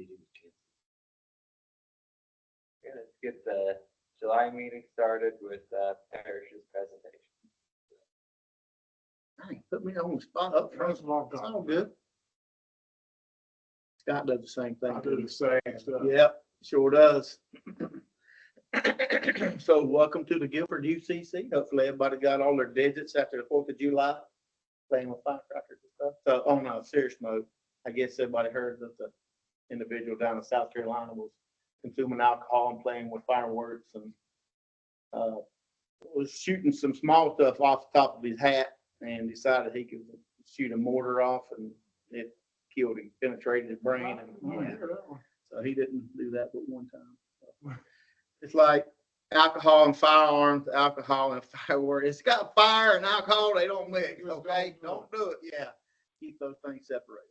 did you get? Yeah, let's get the July meeting started with Parish's presentation. Dang, put me on the spot up front. That's what It's I've all done. good. Scott does the same thing. I do the same stuff. Yep, sure does. So welcome to the Guilford UCC. Hopefully everybody got all their digits after the 4th of July, playing with firecrackers and stuff. So on a serious note, I guess everybody heard that the individual down in South Carolina was consuming alcohol and playing with fireworks and was shooting some small stuff off the top of his hat and decided he could shoot a mortar off, and it killed him, penetrated his brain. And I hear that one. so he didn't do that but one time. So it's like alcohol and firearms, alcohol and fireworks. It's got fire and alcohol, they don't mix, okay? Don't do it, yeah. Keep those things separated.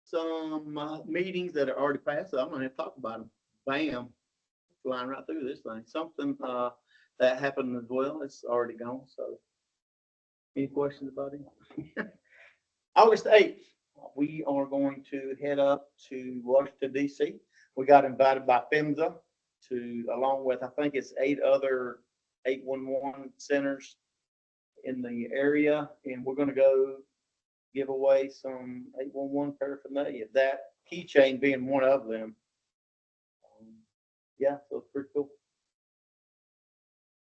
Some meetings that are already passed, so I'm gonna have to talk about them. Bam, flying right through this thing. Something that happened as well, it's already gone, so. Any questions about it? August 8th, we are going to head up to Washington DC. We got invited by PHMSA to, along with, I think it's 8 other 811 centers in the area, and we're gonna go give away some 811 paraphernalia, that keychain being one of them. Yeah, so it's pretty cool.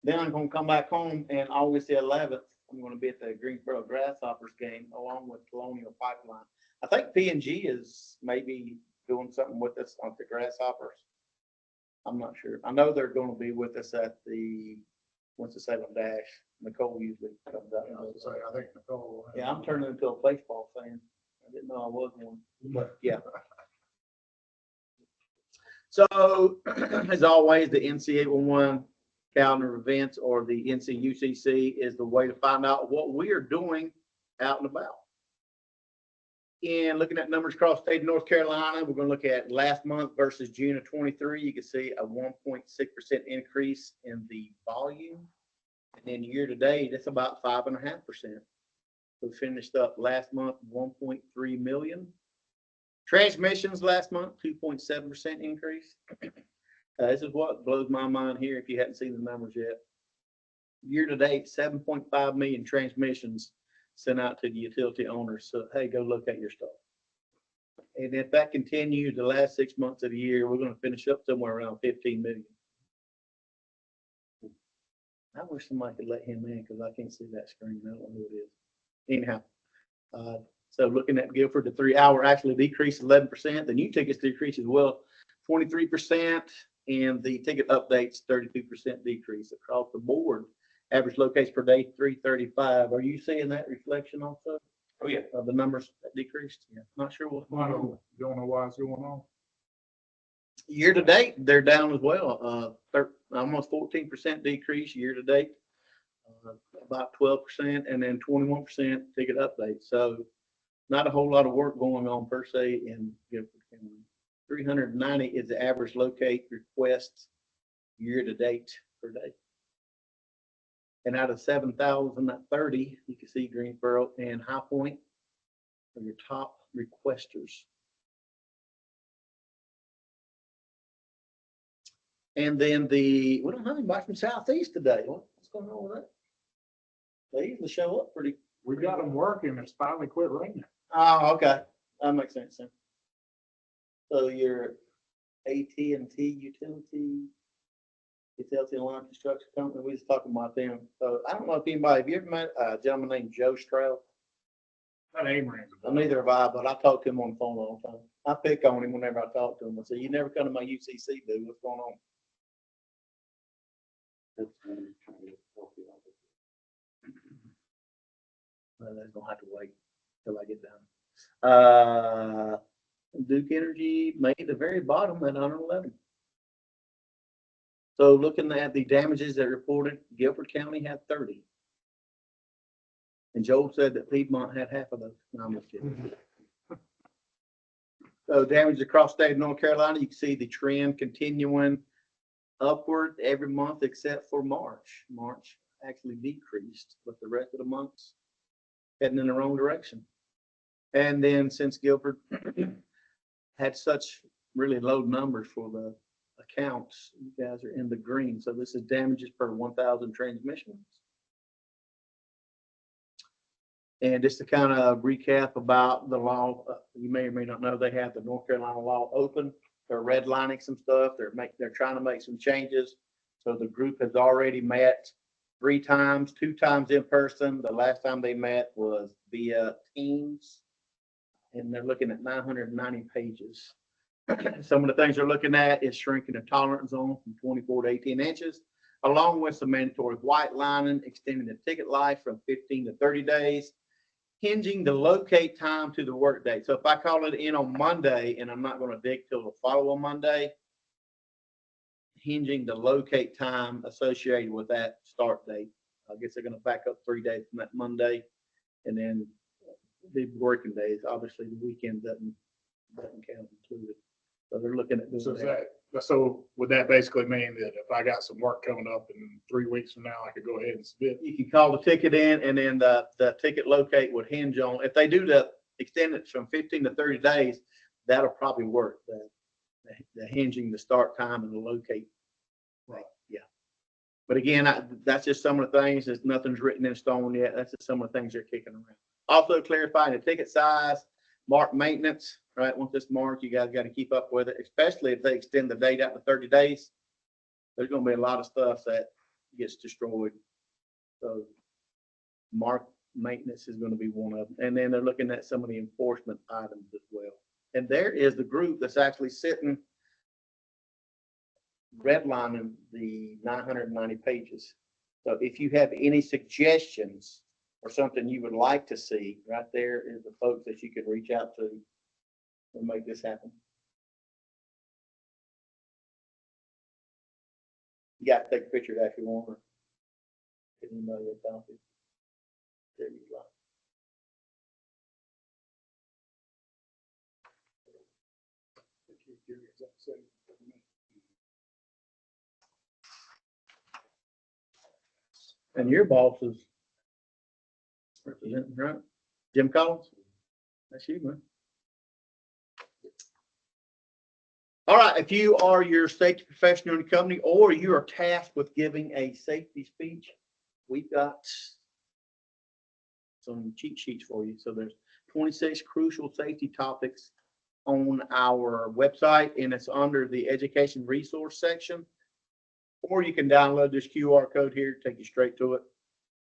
Then I'm gonna come back home, and August the 11th, I'm gonna be at the Greensboro Grasshoppers game along with Colonial Pipeline. I think P&G is maybe doing something with us on the Grasshoppers. I'm not sure. I know they're gonna be with us at the Winston-Salem Dash. Nicole usually comes out. I was gonna say, I think Nicole. Yeah, I'm turning into a baseball fan. I didn't know I was one, but yeah. So, as always, the NC 811 calendar of events, or the NC UCC, is the way to find out what we are doing out and about. And looking at numbers across the state of North Carolina, we're going to look at last month versus June of 23. You can see a 1.6% increase in the volume. And then year to date, it's about 5.5%. We finished up last month, 1.3 million. Transmissions last month, 2.7% increase. This is what blows my mind here if you hadn't seen the numbers yet. Year to date, 7.5 million transmissions sent out to the utility owners. So, hey, go look at your stuff. And if that continues the last 6 months of the year, we're going to finish up somewhere around 15 million. I wish somebody could let him in because I can't see that screen. I don't know who it is. Anyhow, so looking at Guilford, the 3 hour actually decreased 11%. The new tickets decreased as well, 23%, and the ticket updates 32% decrease across the board. Average locations per day 335. Are you seeing that reflection also? Oh, yeah. Of the numbers that decreased? Yeah, not sure what's going on. Don't know why it's going on. Year to date, they're down as well. Almost 14% decrease year to date, about 12%, and then 21% ticket update. So not a whole lot of work going on per se in Guilford County. 390 is the average locate requests year to date per day. And out of 7,030, you can see Greensboro and High Point are your top requesters. And then we don't have anybody from Southeast today. What's going on with that? They usually show up pretty. We got them working. It's finally quit raining. Oh, okay. That makes sense then. So your AT&T utility and line construction company, we was talking about them. So I don't know if anybody, have you ever met a gentleman named Joe Stroud? That name rings a bell. Neither have I, but I talk to him on the phone all the time. I pick on him whenever I talk to him. I say, you never come to my UCC, dude. What's going on? That's trying to help you out. Well, that's gonna have to wait till I get done. Duke Energy made the very bottom at 111. So looking at the damages that reported, Guilford County had 30. And Joel said that Piedmont had half of those. No, I'm just kidding. So damage across the state of North Carolina, you can see the trend continuing upward every month except for March. March actually decreased, but the rest of the months heading in the wrong direction. And then since Guilford had such really low numbers for the accounts. You guys are in the green, so this is damages per 1,000 transmissions. And just to kind of recap about the law, you may or may not know, they have the North Carolina law open. They're redlining some stuff. They're trying to make some changes. So the group has already met 3 times, 2 times in person. The last time they met was via Teams. And they're looking at 990 pages. Some of the things they're looking at is shrinking the tolerance zone from 24 to 18 inches, along with some mandatory white lining, extending the ticket life from 15 to 30 days, hinging the locate time to the workday. So if I call it in on Monday and I'm not going to dig till the following Monday, hinging the locate time associated with that start date. I guess they're going to back up 3 days from that Monday, and then the working days. Obviously, the weekend doesn't count included. So they're looking at So doing is that. so would that basically mean that if I got some work coming up in 3 weeks from now, I could go ahead and submit? You can call the ticket in, and then the ticket locate would hinge on, if they do extend it from 15 to 30 days, that'll probably work. The hinging, the start time, and the locate. Right. Yeah. But again, that's just some of the things. There's nothing's written in stone yet. That's just some of the things they're kicking around. Also clarifying the ticket size, mark maintenance, right? Once it's marked, you guys got to keep up with it, especially if they extend the date out to 30 days. There's going to be a lot of stuff that gets destroyed. So mark maintenance is going to be one of them. And then they're looking at some of the enforcement items as well. And there is the group that's actually sitting redlining the 990 pages. So if you have any suggestions or something you would like to see, right there is the folks that you could reach out to make this happen. You got to take a picture of that if you want, or can email you a copy. There you go. And your boss is representing, right? Jim Collins? That's you, man. All right, if you are your safety professional in the company, or you are tasked with giving a safety speech, we've got some cheat sheets for you. So there's 26 crucial safety topics on our website, and it's under the education resource section. Or you can download this QR code here, take you straight to it,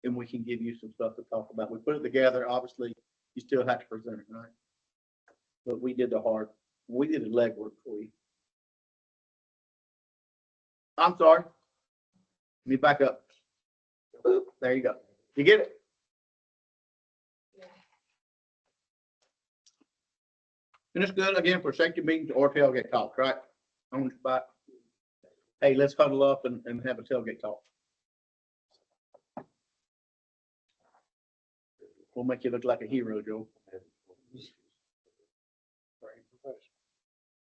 and we can give you some stuff to talk about. We put it together. Obviously, you still have to present it, right? But we did the legwork for you. I'm sorry. Let me back up. Boop, there you go. You get it? And it's good, again, for safety meetings or tailgate talks, right? On the spot. Hey, let's huddle up and have a tailgate talk. We'll make you look like a hero, Joe.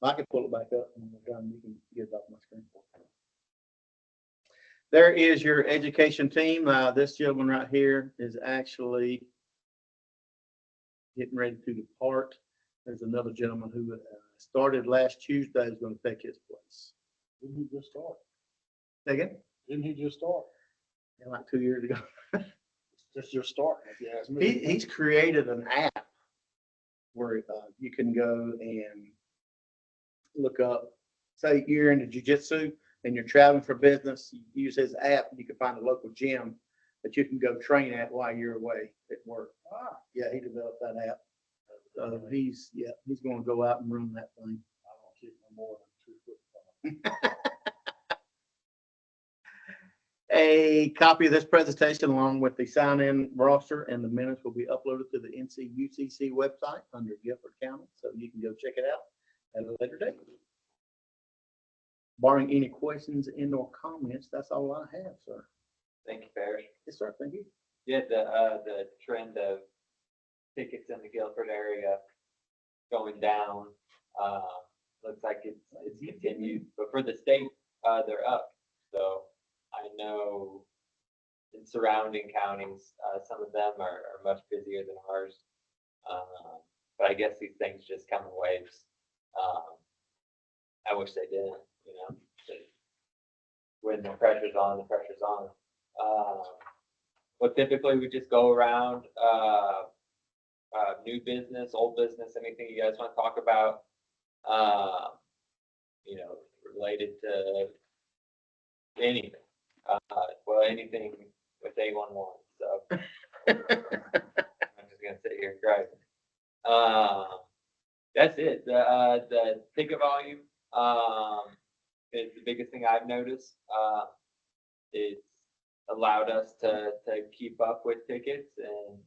I can pull it back up and you can get it off my screen. There is your education team. This gentleman right here is actually getting ready to depart. There's another gentleman who started last Tuesday is going to take his place. Didn't he just start? Say again? Didn't he just start? Yeah, like 2 years ago. It's just starting, if you ask me. He's created an app where you can go and look up, say you're into jiu-jitsu and you're traveling for business, you use his app, you can find a local gym that you can go train at while you're away at work. Yeah, he developed that app. He's going to go out and run that thing. I don't keep no more than 2 foot. A copy of this presentation along with the sign-in roster and the minutes will be uploaded to the UCC website under Guilford County, so you can go check it out at a later date. Barring any questions and or comments, that's all I have, sir. Thank you, Parrish. Yes, sir. Thank you. Yeah, the trend of tickets in the Guilford area going down, looks like it's continued, but for the state, they're up. So I know in surrounding counties, some of them are much busier than ours. But I guess these things just come in waves. I wish they didn't, you know, when the pressure's on, the pressure's on. But typically we just go around, new business, old business, anything you guys want to talk about, you know, related to anything. Well, anything with A11, so. I'm just gonna sit here and cry. That's it. The ticket volume, is the biggest thing I've noticed. It's allowed us to keep up with tickets, and,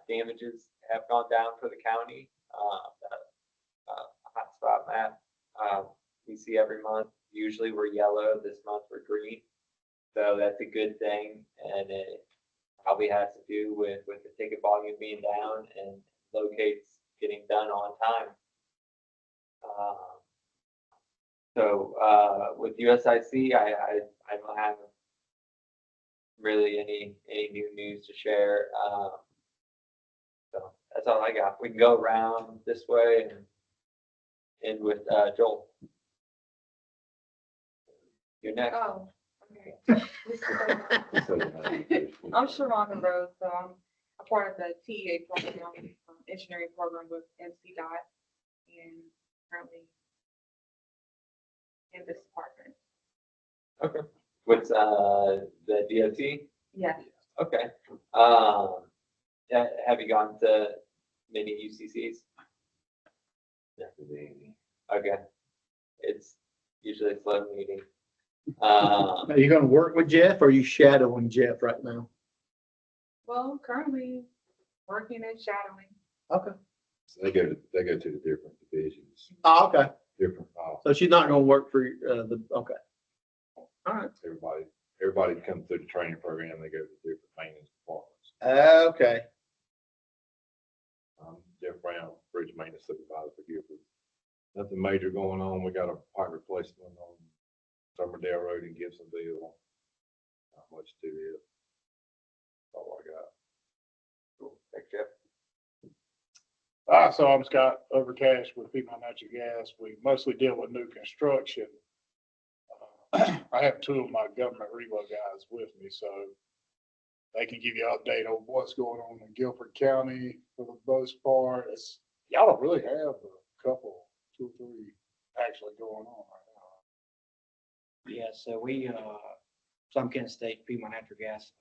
damages have gone down for the county. Hotspot map, we see every month. Usually we're yellow, this month we're green. So that's a good thing, and it probably has to do with the ticket volume being down and locates getting done on time. With USIC, I don't have really any new news to share. So that's all I got. We can go around this way and end with Joel. You're next. Oh, okay. I'm Sharonda Rose, so I'm a part of the TEA program, engineering program with NCDOT, and currently in this department. Okay. With the DOT? Yes, Okay. Have you gone to many UCCs? Okay. It's usually a slow meeting. Are you gonna work with Jeff or are you shadowing Jeff right now? well, currently working and shadowing. Okay. So they go to the different divisions, Oh, okay. different, So she's not gonna work for, okay. All right. everybody comes through the training program, they go to different maintenance departments. Okay. Jeff Brown, bridge maintenance supervisor for Guilford. Nothing major going on. We got a pipe replacement on Somerdale Road in Gibsonville. Not much to it. That's all I got. Cool. Thanks, Jeff. So I'm Scott Overcash with Piedmont Natural Gas. We mostly deal with new construction. I have two of my government reload guys with me, so they can give you an update on what's going on in Guilford County for the most part. Y'all don't really have a couple, 2 or 3 actually going on right now. Yeah, so we, so I'm Kent State, Piedmont Natural Gas,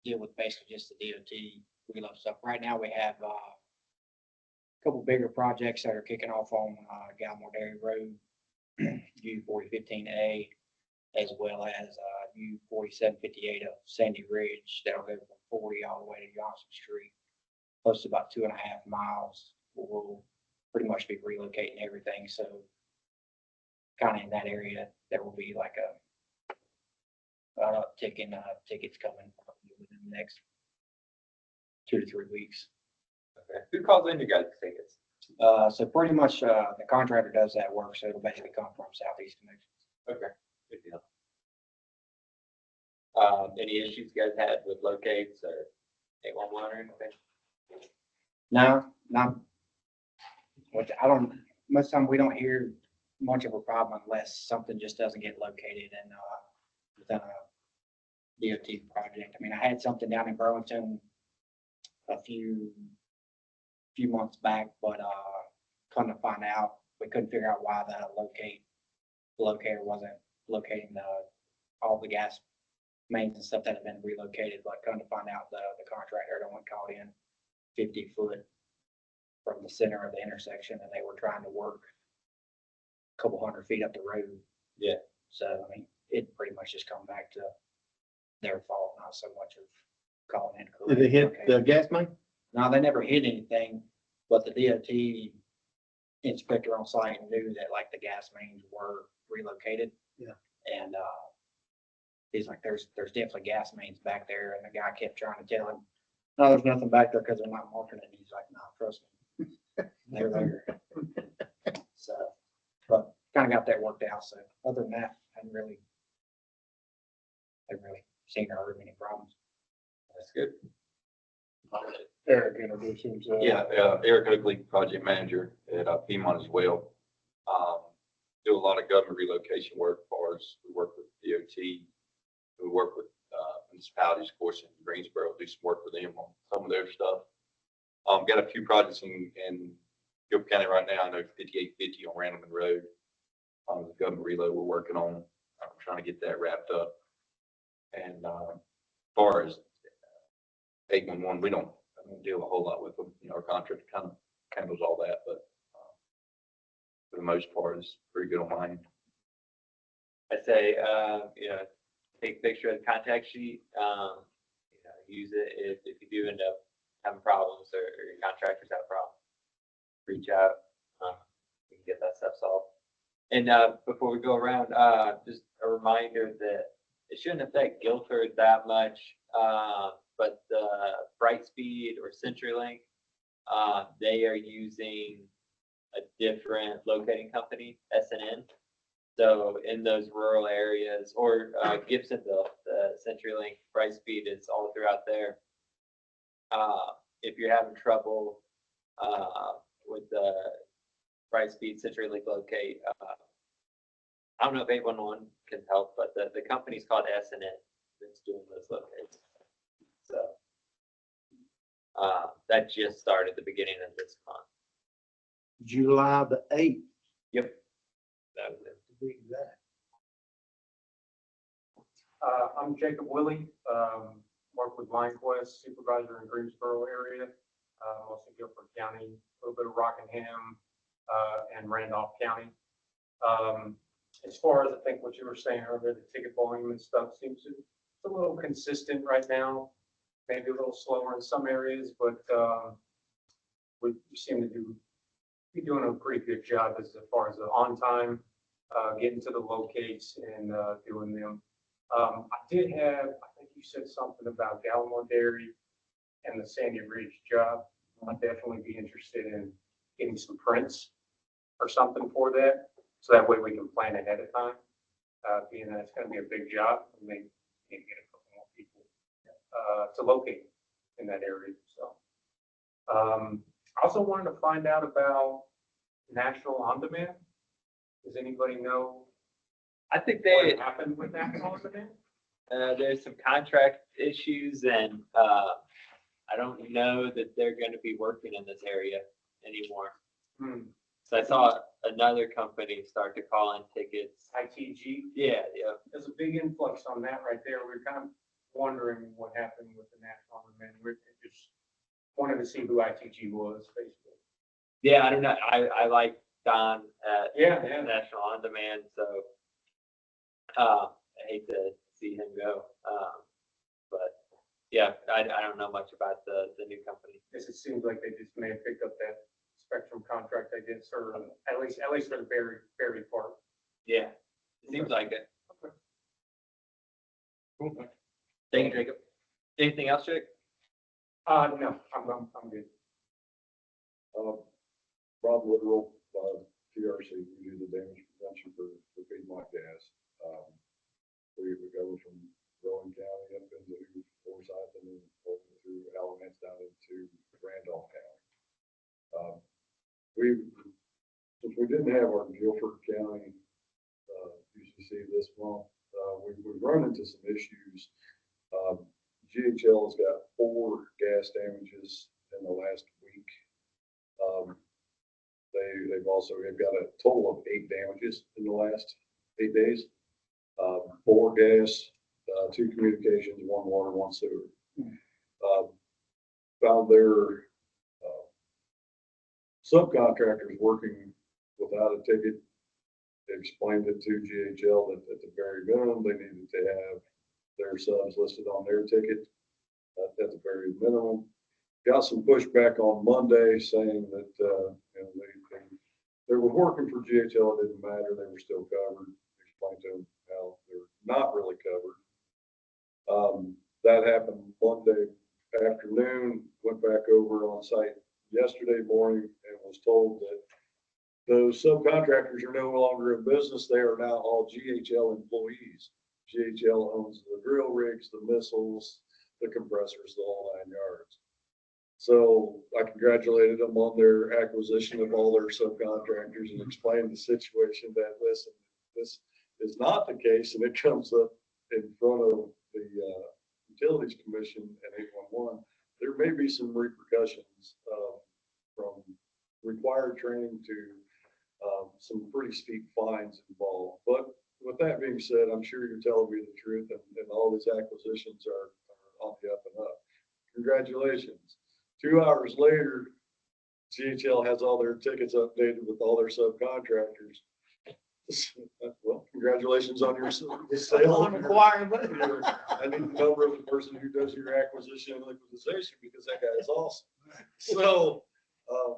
deal with basically just the DOT reload stuff. Right now, we have, a couple bigger projects that are kicking off on, Galmore Dairy Road, U4015A, as well as, U4758 of Sandy Ridge. That'll go from 40 all the way to Johnson Street, close to about 2.5 miles. We'll pretty much be relocating everything, so kind of in that area, there will be like a uptick in tickets coming within the next 2 to 3 weeks. Okay. Who calls in you guys' tickets? So pretty much the contractor does that work, so it'll basically come from Southeast Connections. Okay. Good deal. Any issues you guys had with locates or 811 or anything? No, not. Which I don't. Most time we don't hear much of a problem unless something just doesn't get located in within a DOT project. I mean, I had something down in Burlington a few months back, but come to find out, we couldn't figure out why the locator wasn't locating all the gas mains and stuff that had been relocated, but come to find out the contractor had only called in 50 foot from the center of the intersection, and they were trying to work a couple hundred feet up the road. Yeah. So, I mean, it pretty much just come back to their fault, not so much of calling in. Did they hit the gas main? No, they never hit anything, but the DOT inspector on site knew that like the gas mains were relocated. Yeah. And, he's like, there's definitely gas mains back there. And the guy kept trying to tell him, no, there's nothing back there because they're not marking it. And he's like, no, trust me. They're there. So, but kind of got that worked out. So other than that, I haven't really seen or heard any problems. That's good. Eric introduce himself. Yeah, Eric Oakley, project manager at Piedmont as well. Do a lot of government relocation work for us. We work with DOT. We work with municipalities, of course, in Greensboro, do some work with them on some of their stuff. Got a few projects in Guilford County right now. I know 5850 on Randleman Road. The government reload we're working on. I'm trying to get that wrapped up. And as far as 811, I don't deal a whole lot with them. You know, our contractor kind of handles all that, but for the most part, it's pretty good on my end. I say, take a picture of the contact sheet, use it if you do end up having problems or your contractors have problems. Reach out, we can get that stuff solved. And before we go around, just a reminder that it shouldn't affect Guilford that much, but the Brightspeed or CenturyLink, they are using a different locating company, SNN. So in those rural areas, or Gibsonville, the CenturyLink Brightspeed is all throughout there. If you're having trouble with the Brightspeed CenturyLink locate, I don't know if 811 can help, but the company's called SNN that's doing those locates. So that just started the beginning of this month. July the 8th. Yep. That was it. To be exact. I'm Jacob Willie, work with MindQuest, supervisor in Greensboro area, mostly Guilford County, a little bit of Rockingham, and Randolph County. As far as I think what you were saying earlier, the ticket volume and stuff seems to, it's a little consistent right now, maybe a little slower in some areas, but we seem to be doing a pretty good job as far as the on time, getting to the locates and doing them. I did have, I think you said something about Gallimore Dairy and the Sandy Ridge job. I'd definitely be interested in getting some prints or something for that. So that way we can plan ahead of time, being that it's going to be a big job. We may need to get a couple more people to locate in that area. So I also wanted to find out about National On Demand. Does anybody know I think what happened with National On Demand? there's some contract issues, and I don't know that they're going to be working in this area anymore. So I saw another company start to call in tickets. ITG. Yeah. There's a big influx on that right there. We're kind of wondering what happened with the National On Demand. We just wanted to see who ITG was, basically. Yeah, I don't know. I like Don at Yeah. National On Demand, so I hate to see him go. But yeah, I don't know much about the new company. Guess it seems like they just may have picked up that Spectrum contract, I guess, or at least for the Berry part. Yeah, it seems like it. Okay. Cool. Thank you, Jacob. Anything else, Jake? No, I'm good. Rob Woodrow, TRC, we do the damage prevention for Piedmont Gas. We go from Rowan County up into Forsyth and then over through Alamance down into Randolph County. Since we didn't have our Guilford County UCC this month, we've run into some issues. GHL has got 4 gas damages in the last week. They've got a total of 8 damages in the last 8 days. 4 gas, 2 communications, 1 water, 1 sewer. Found their subcontractors working without a ticket. Explained it to GHL that at the very minimum, they needed to have their subs listed on their ticket at the very minimum. Got some pushback on Monday saying that they were working for GHL. It didn't matter. They were still covered. Explained to them how they're not really covered. That happened Monday afternoon. Went back over on site yesterday morning and was told that those subcontractors are no longer in business. They are now all GHL employees. GHL owns the drill rigs, the missiles, the compressors, the whole 9 yards. So I congratulated them on their acquisition of all their subcontractors and explained the situation that, listen, this is not the case, and it comes up in front of the Utilities Commission and 811. There may be some repercussions from required training to some pretty steep fines involved. But with that being said, I'm sure you're telling me the truth, and all these acquisitions are on the up and up. Congratulations. 2 hours later, GHL has all their tickets updated with all their subcontractors. Well, congratulations on your sale. I need the number of the person who does your acquisition and liquidization, because that guy is awesome. So,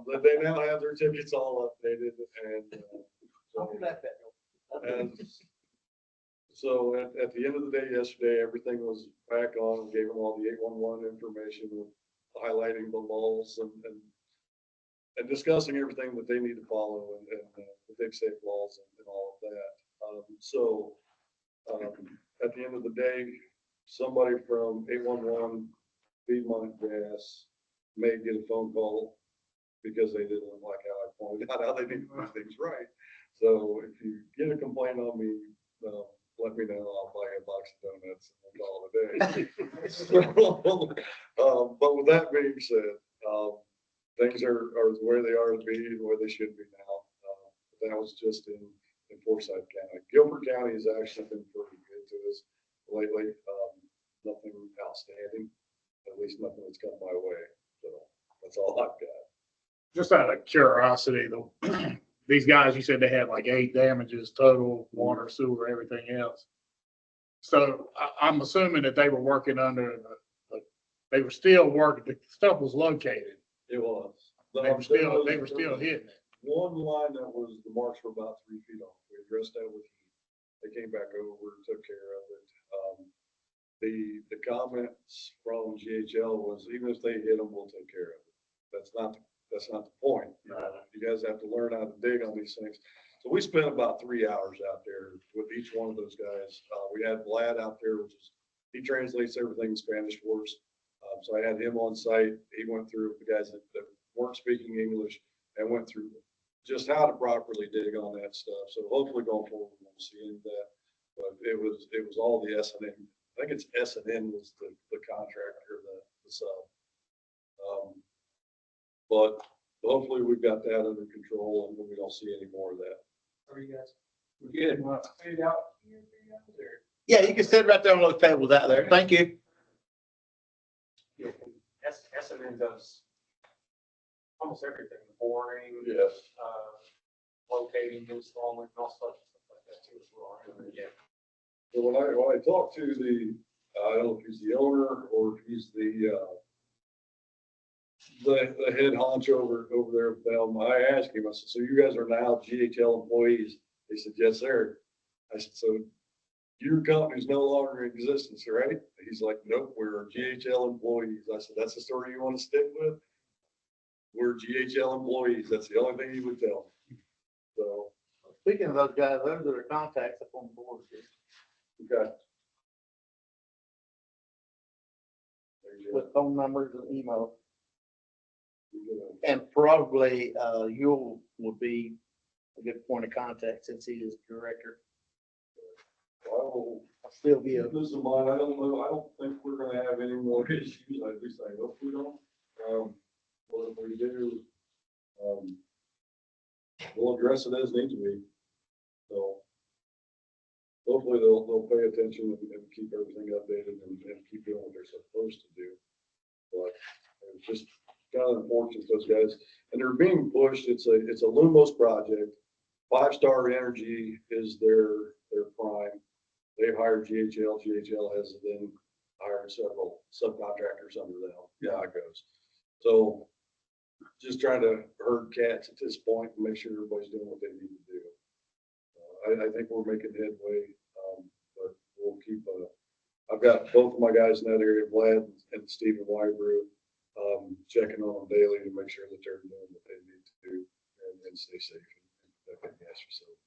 but they now have their tickets all updated, and so at the end of the day yesterday, everything was back on, gave them all the 811 information, highlighting the laws and discussing everything that they need to follow and the big safe laws and all of that. At the end of the day, somebody from 811 Piedmont Gas may get a phone call because they didn't like how I pointed out how they need to do things right. So if you get a complaint on me, let me know. I'll buy you a box of donuts and we'll call it a day. But with that being said, things are where they are to be and where they should be now. That was just in Forsyth County. Guilford County has actually been pretty good to us lately. Nothing outstanding, at least nothing that's come my way. So that's all I've got. Just out of curiosity, these guys, you said they had like 8 damages total, water, sewer, everything else. So I'm assuming that they were working under they were still working, the stuff was located. It was. They were still hitting it. One line that was, the marks were about 3 feet off. We addressed that with heat. They came back over and took care of it. The comments from GHL was, even if they hit them, we'll take care of it. That's not the point. You guys have to learn how to dig on these things. So we spent about 3 hours out there with each one of those guys. We had Vlad out there, he translates everything in Spanish for us. So I had him on site. He went through the guys that weren't speaking English and went through just how to properly dig on that stuff. So hopefully going forward, we won't see any of that. But it was all the S&N. I think it's S&N was the contractor, the sub. But hopefully we've got that under control and we don't see any more of that. How are you guys? We're good. Fade out. Yeah, you can sit right there on those tables out there. Thank you. S&N does almost everything, boring, Yes. locating, installing, all sorts of stuff like that too as well. Yeah. So when I talked to I don't know if he's the owner or if he's the head honcho over there with them, I asked him, I said, so you guys are now GHL employees? He said, yes, sir. I said, so your company's no longer in existence, right? He's like, nope, we're GHL employees. I said, that's the story you want to stick with? We're GHL employees. That's the only thing he would tell me. So. Speaking of those guys, those are their contacts up on the board. Okay. With phone numbers and email. And probably, Yule would be a good point of contact since he is director. Well, I'll still be a, this is mine. I don't know. I don't think we're gonna have any more issues. At least I hope we don't. But if we do, we'll address it as needs to be. So hopefully they'll pay attention and keep everything updated and keep doing what they're supposed to do. But it's just kind of unfortunate, those guys, and they're being pushed. It's a Lumos project. 5-Star Energy is their prime. They hired GHL. GHL has then hired several subcontractors under them. Yeah, it goes. So just trying to herd cats at this point and make sure everybody's doing what they need to do. I think we're making headway, but we'll keep. I've got both of my guys in that area, Vlad and Stephen Wybrew, checking on them daily to make sure that they're doing what they need to do and stay safe and protect the gas facility.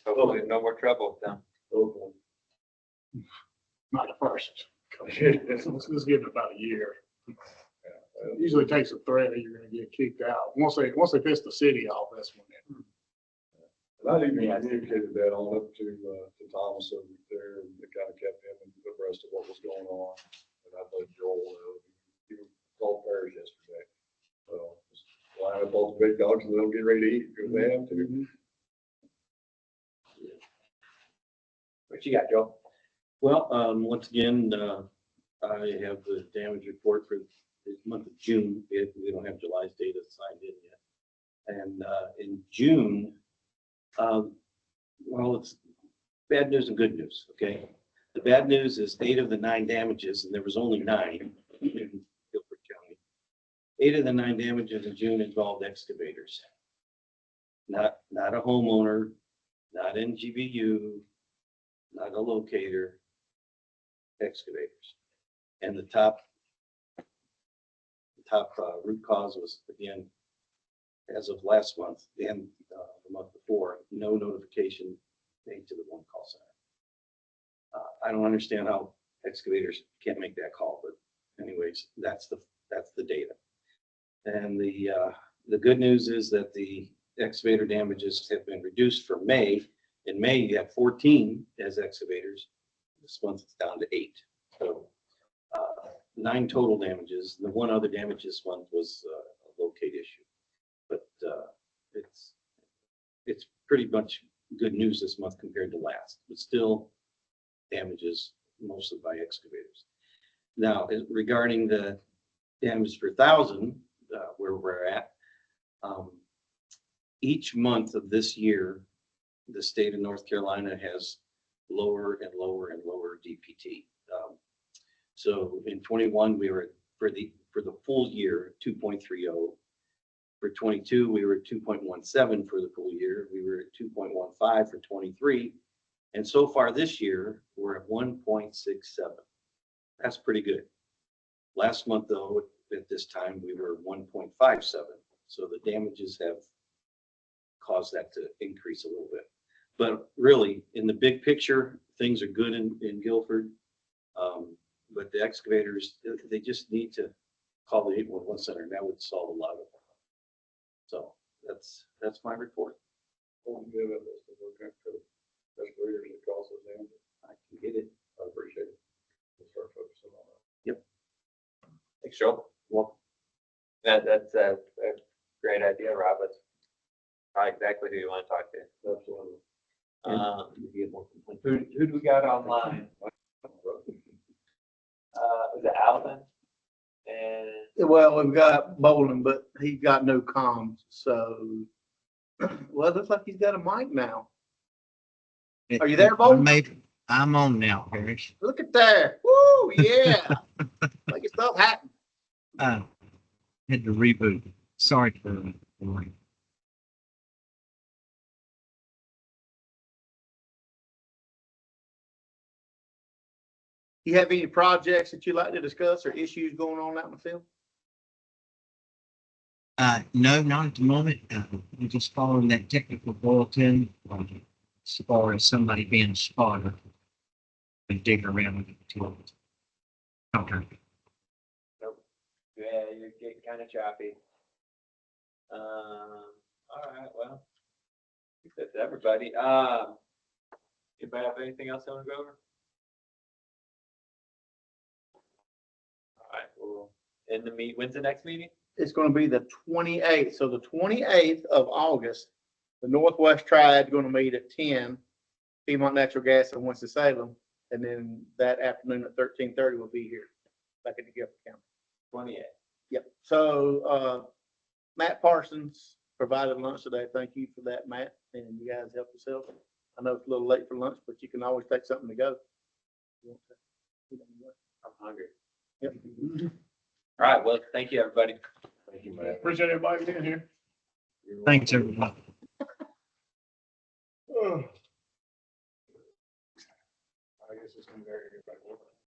Hopefully no more trouble with them. Hopefully. Not the first. Let's give it about a year. Usually takes a threat or you're gonna get kicked out. Once they piss the city off, that's when it. And I even communicated that on up to Thomas over there, and it kind of kept him abreast of what was going on. And I let Joel, he called Paris yesterday. So, just line up all the big dogs and let them get ready to eat, because they have to. What you got, Joe? Well, once again, I have the damage report for the month of June. We don't have July's data signed in yet. And in June, well, it's bad news and good news, okay? The bad news is 8 of the 9 damages, and there was only 9 in Guilford County. 8 of the 9 damages in June involved excavators. Not a homeowner, not NGVU, not a locator, excavators. And the top root cause was, again, as of last month and the month before, no notification made to the one call center. I don't understand how excavators can't make that call, but anyways, that's the data. And the good news is that the excavator damages have been reduced for May. In May, you have 14 as excavators. This month it's down to 8. So 9 total damages. The one other damage this month was a locate issue. But it's pretty much good news this month compared to last, but still damages mostly by excavators. Now, regarding the damage per 1,000, where we're at, each month of this year, the state of North Carolina has lower and lower and lower DPT. So in 21, we were for the full year 2.30. For 22, we were at 2.17 for the full year. We were at 2.15 for 23. And so far this year, we're at 1.67. That's pretty good. Last month, though, at this time, we were 1.57. So the damages have caused that to increase a little bit. But really, in the big picture, things are good in Guilford. But the excavators, they just need to call the 811 center, and that would solve a lot of them. So that's my report. I can get it. I appreciate it. We'll start focusing on that. Yep. Thanks, Joel. Well, That's a great idea, Rob. That's probably exactly who you want to talk to. Absolutely. you get more complaints. Who do we got online? Was it Alvin? And Well, we've got Bolin, but he's got no comms, so, well, it looks like he's got a mic now. Are you there, Bo? I'm on now, Harris. Look at there. Woo, yeah. Making stuff happen. Had to reboot. Sorry for You have any projects that you'd like to discuss or issues going on out in the field? no, not at the moment. I'm just following that technical bulletin as far as somebody being spotted and digging around with the tools. Okay. yeah, you're getting kind of choppy. All right, well, I think that's everybody. Anybody have anything else they want to go over? All right, well, when's the next meeting? It's gonna be the 28th. So the 28th of August, the Northwest Triad is gonna meet at 10, Piedmont Natural Gas in Winston-Salem. And then that afternoon at 13:30, we'll be here back in the Guilford County. 28. Yep. So, Matt Parsons provided lunch today. Thank you for that, Matt. And you guys helped yourself. I know it's a little late for lunch, but you can always take something to go. I'm hungry. Yep. All right, well, thank you, everybody. Thank you, Matt. Appreciate everybody being here. Thanks, everybody.